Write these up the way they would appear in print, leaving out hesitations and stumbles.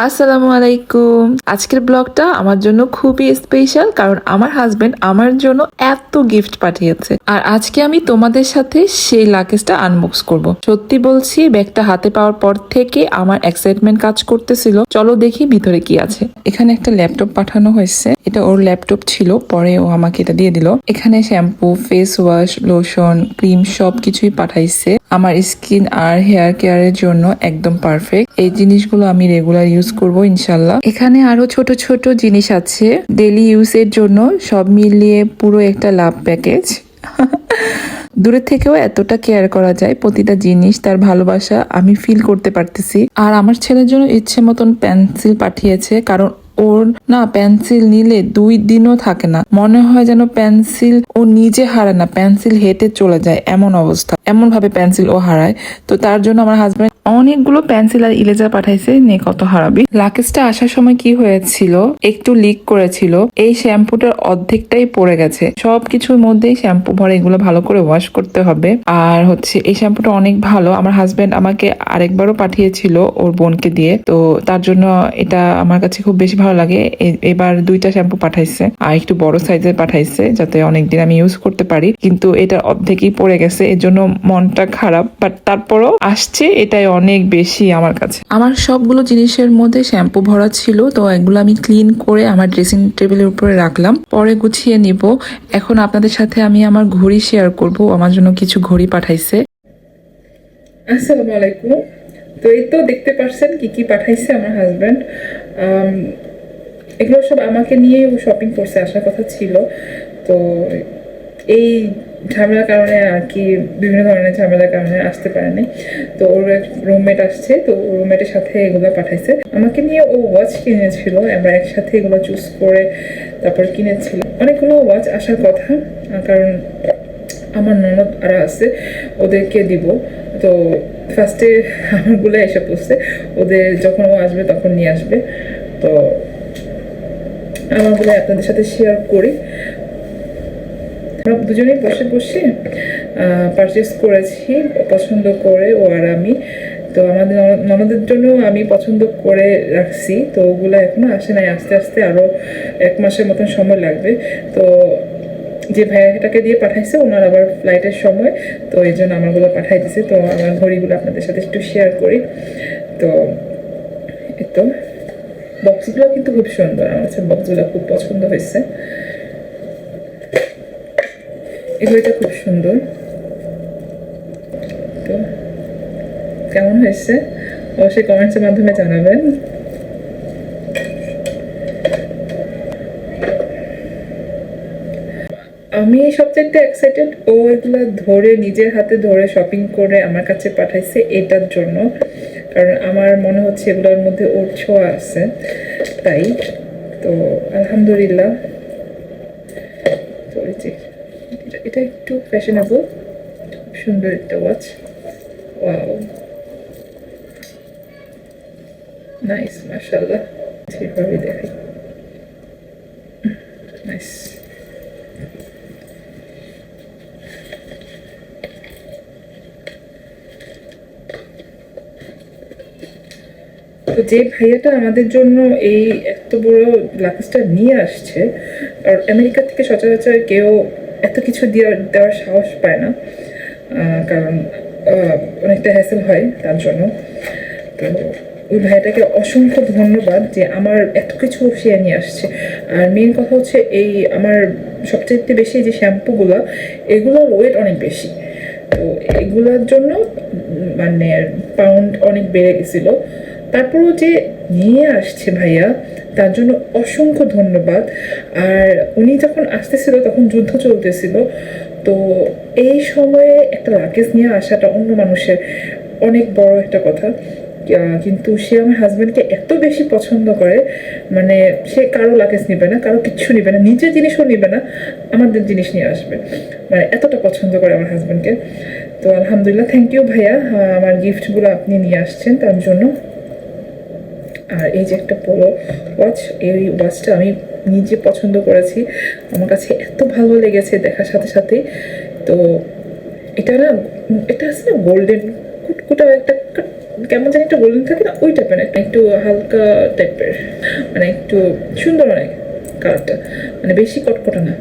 আসসালামু আলাইকুম। আজকের ব্লগটা আমার জন্য খুবই স্পেশাল, কারণ আমার হাজবেন্ড আমার জন্য এত গিফট পাঠিয়েছে। আর আজকে আমি তোমাদের সাথে সেই লাকেজটা আনবক্স করব। সত্যি বলছি, ব্যাগটা হাতে পাওয়ার পর থেকে আমার এক্সাইটমেন্ট কাজ করতেছিল। চলো দেখি ভিতরে কি আছে। এখানে একটা ল্যাপটপ পাঠানো হয়েছে, এটা ওর ল্যাপটপ ছিল, পরে ও আমাকে এটা দিয়ে দিল। এখানে shampoo, face wash, lotion, cream সবকিছুই পাঠাইছে। আমার স্কিন আর হেয়ার কেয়ারের জন্য একদম পারফেক্ট। এই জিনিসগুলো আমি রেগুলার ইউজ করব ইনশাল্লাহ। এখানে আরো ছোট ছোট জিনিস আছে ডেইলি ইউজের জন্য, সব মিলিয়ে পুরো একটা লাভ প্যাকেজ। দূরের থেকেও এতটা কেয়ার করা যায়, প্রতিটা জিনিস তার ভালোবাসা আমি ফিল করতে পারতেছি। আর আমার ছেলের জন্য ইচ্ছে মতন পেন্সিল পাঠিয়েছে, কারণ ওর না পেন্সিল নিলে 2 দিনও থাকে না, মনে হয় যেন পেন্সিল ও নিজে হারায় না, পেন্সিল হেঁটে চলে যায়, এমন অবস্থা, এমন ভাবে পেন্সিল ও হারায়। তো তার জন্য আমার হাজবেন্ড অনেকগুলো পেন্সিল আর ইরেজার পাঠাইছে, নে কত হারাবি। লাকেজটা আসার সময় কি হয়েছিল, একটু লিক করেছিল, এই শ্যাম্পুটার অর্ধেকটাই পড়ে গেছে। সবকিছুর মধ্যেই শ্যাম্পু ভরে, এগুলো ভালো করে ওয়াশ করতে হবে। আর হচ্ছে এই শ্যাম্পুটা অনেক ভালো, আমার হাজবেন্ড আমাকে আরেকবারও পাঠিয়েছিল ওর বোনকে দিয়ে, তো তার জন্য এটা আমার কাছে খুব বেশি ভালো লাগে। এবার 2টা শ্যাম্পু পাঠাইছে, আর একটু বড় সাইজের পাঠাইছে, যাতে অনেকদিন আমি ইউজ করতে পারি। কিন্তু এটার অর্ধেকই পড়ে গেছে, এর জন্য মনটা খারাপ, বাট তারপরও আসছে, এটাই অনেক বেশি আমার কাছে। আমার সবগুলো জিনিসের মধ্যে শ্যাম্পু ভরা ছিল, তো এগুলো আমি ক্লিন করে আমার ড্রেসিং টেবিলের উপরে রাখলাম, পরে গুছিয়ে নিব। এখন আপনাদের সাথে আমি আমার ঘড়ি শেয়ার করব, আমার জন্য কিছু ঘড়ি পাঠাইছে। আসসালামু আলাইকুম। তো এই তো দেখতে পারছেন কি কি পাঠাইছে আমার হাজব্যান্ড। এগুলো সব আমাকে নিয়েই শপিং করছে, আসার কথা ছিল। তো এই ঝামেলার কারণে আর কি, বিভিন্ন ধরনের ঝামেলার কারণে আসতে পারেনি। তো ওর এক রুমমেট আসছে, তো রুমমেটের সাথে এগুলো পাঠাইছে আমাকে নিয়ে। ও ওয়াচ কিনেছিল, আমরা একসাথে এগুলো চুজ করে তারপর কিনেছিল। অনেকগুলো ওয়াচ আসার কথা, কারণ আমার ননদ আরা আছে, ওদেরকে দিব। তো ফার্স্টে আমারগুলো এসে পড়ছে, ওদের যখন ও আসবে তখন নিয়ে আসবে। তো আমারগুলো আপনাদের সাথে শেয়ার করি। আমরা দুজনেই বসে বসে পারচেস করেছি পছন্দ করে, ও আর আমি। তো আমাদের ননদের জন্য আমি পছন্দ করে রাখছি, তো ওগুলো এখনো আসে নাই, আস্তে আস্তে আরও 1 মাসের মতন সময় লাগবে। তো যে ভাইয়াটাকে দিয়ে পাঠাইছে, ওনার আবার ফ্লাইটের সময়, তো এই জন্য আমারগুলো পাঠাই দিছে। তো আমার ঘড়িগুলো আপনাদের সাথে একটু শেয়ার করি। তো এই তো বক্সগুলো কিন্তু খুব সুন্দর, আমার কাছে বক্সগুলো খুব পছন্দ হয়েছে। এই ঘড়িটা খুব সুন্দর। তো কেমন হয়েছে অবশ্যই কমেন্টসের মাধ্যমে জানাবেন। আমি সবচেয়ে এক্সাইটেড, ও এগুলো ধরে নিজের হাতে ধরে শপিং করে আমার কাছে পাঠাইছে এটার জন্য, কারণ আমার মনে হচ্ছে এগুলোর মধ্যে ওর ছোঁয়া আছে, তাই। তো আলহামদুলিল্লাহ। তো এটা একটু ফ্যাশনেবল, সুন্দর একটা ওয়াচ। ওয়াও, নাইস, মাশাআল্লাহ। ঠিকভাবে দেখাই, নাইস। তো যে ভাইয়াটা আমাদের জন্য এই এত বড় লাকেজটা নিয়ে আসছে, আর আমেরিকা থেকে সচরাচর কেউ এত কিছু দেওয়ার সাহস পায় না, কারণ অনেকটা হ্যাসেল হয় তার জন্য। তো ওই ভাইটাকে অসংখ্য ধন্যবাদ যে আমার এত কিছু সে নিয়ে আসছে। আর মেন কথা হচ্ছে, এই আমার সবচেয়ে বেশি যে শ্যাম্পুগুলো, এগুলোর ওয়েট অনেক বেশি, তো এগুলোর জন্য মানে পাউন্ড অনেক বেড়ে গেছিলো। তারপরও যে নিয়ে আসছে ভাইয়া, তার জন্য অসংখ্য ধন্যবাদ। আর উনি যখন আসতেছিল তখন যুদ্ধ চলতেছিল, তো এই সময়ে একটা লাকেজ নিয়ে আসাটা অন্য মানুষের অনেক বড় একটা কথা। কিন্তু সে আমার হাজব্যান্ডকে এত বেশি পছন্দ করে, মানে সে কারো লাকেজ নিবে না, কারো কিচ্ছু নিবে না, নিজের জিনিসও নিবে না, আমাদের জিনিস নিয়ে আসবে, মানে এতটা পছন্দ করে আমার হাজব্যান্ডকে। তো আলহামদুলিল্লাহ, থ্যাংক ইউ ভাইয়া, আমার গিফটগুলো আপনি নিয়ে আসছেন তার জন্য। আর এই যে একটা পোলো ওয়াচ, এই ওয়াচটা আমি নিজে পছন্দ করেছি, আমার কাছে এত ভালো লেগেছে দেখার সাথে সাথে। তো এটা না, এটা আছে না গোল্ডেন কুটকুটা একটা কেমন জানি একটা গোল্ডেন থাকে না, ওই টাইপের একটা একটু হালকা টাইপের, মানে একটু সুন্দর অনেক কালারটা, মানে বেশি কটকটা না।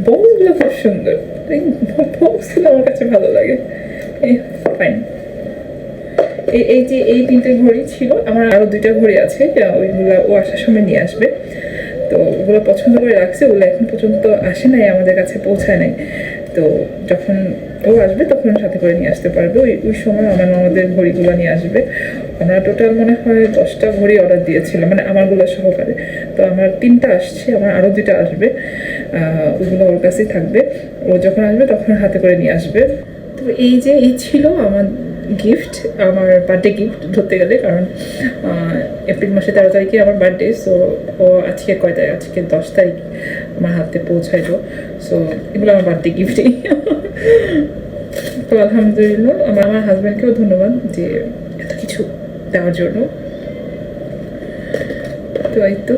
বক্সগুলো খুব সুন্দর, বক্সগুলো আমার কাছে ভালো লাগে। ফাইন। এই যে এই 3টে ঘড়ি ছিল, আমার আরো 2টা ঘড়ি আছে, ওইগুলো ও আসার সময় নিয়ে আসবে। তো ওগুলো পছন্দ করে রাখছে, ওগুলো এখন পর্যন্ত আসে নাই, আমাদের কাছে পৌঁছায় নাই। তো যখন ও আসবে তখন সাথে করে নিয়ে আসতে পারবে। ওই সময় আমার মামাদের ঘড়িগুলো নিয়ে আসবে। আমরা টোটাল মনে হয় 10টা ঘড়ি অর্ডার দিয়েছিলাম, মানে আমারগুলো সহকারে। তো আমার 3টা আসছে, আমার আরও 2টা আসবে। ওইগুলো ওর কাছেই থাকবে, ও যখন আসবে তখন হাতে করে নিয়ে আসবে। তো এই যে এই ছিল আমার গিফট, আমার বার্থডে গিফট ধরতে গেলে, কারণ এপ্রিল মাসে 13 তারিখে আমার বার্থডে। সো ও আজকে কয় তারিখ, আজকে 10 তারিখ আমার হাতে পৌঁছাইলো। সো এগুলো আমার বার্থডে গিফটই। তো আলহামদুলিল্লাহ, আমার হাজব্যান্ডকেও ধন্যবাদ যে এত কিছু দেওয়ার জন্য। তো এই তো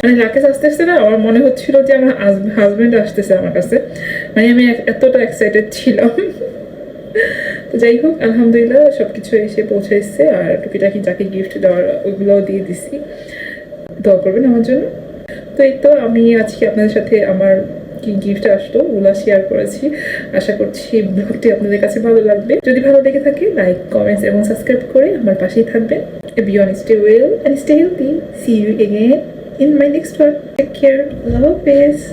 মানে রাকেশ আস্তে আস্তে না, আমার মনে হচ্ছিল যে আমার হাজব্যান্ড আসতেছে আমার কাছে, মানে আমি এতটা এক্সাইটেড ছিলাম। তো যাই হোক, আলহামদুলিল্লাহ সবকিছু এসে পৌঁছাইছে, আর টুকিটাকি যাকে গিফট দেওয়ার ওইগুলোও দিয়ে দিছি। দোয়া করবেন আমার জন্য। তো এই তো আমি আজকে আপনাদের সাথে আমার কি গিফট আসলো ওগুলো শেয়ার করেছি। আশা করছি ব্লগটি আপনাদের কাছে ভালো লাগবে। যদি ভালো লেগে থাকে, লাইক, কমেন্টস এবং সাবস্ক্রাইব করে আমার পাশেই থাকবেন। Everyone stay well and stay healthy. See you again in my next one. Take care. Love, peace.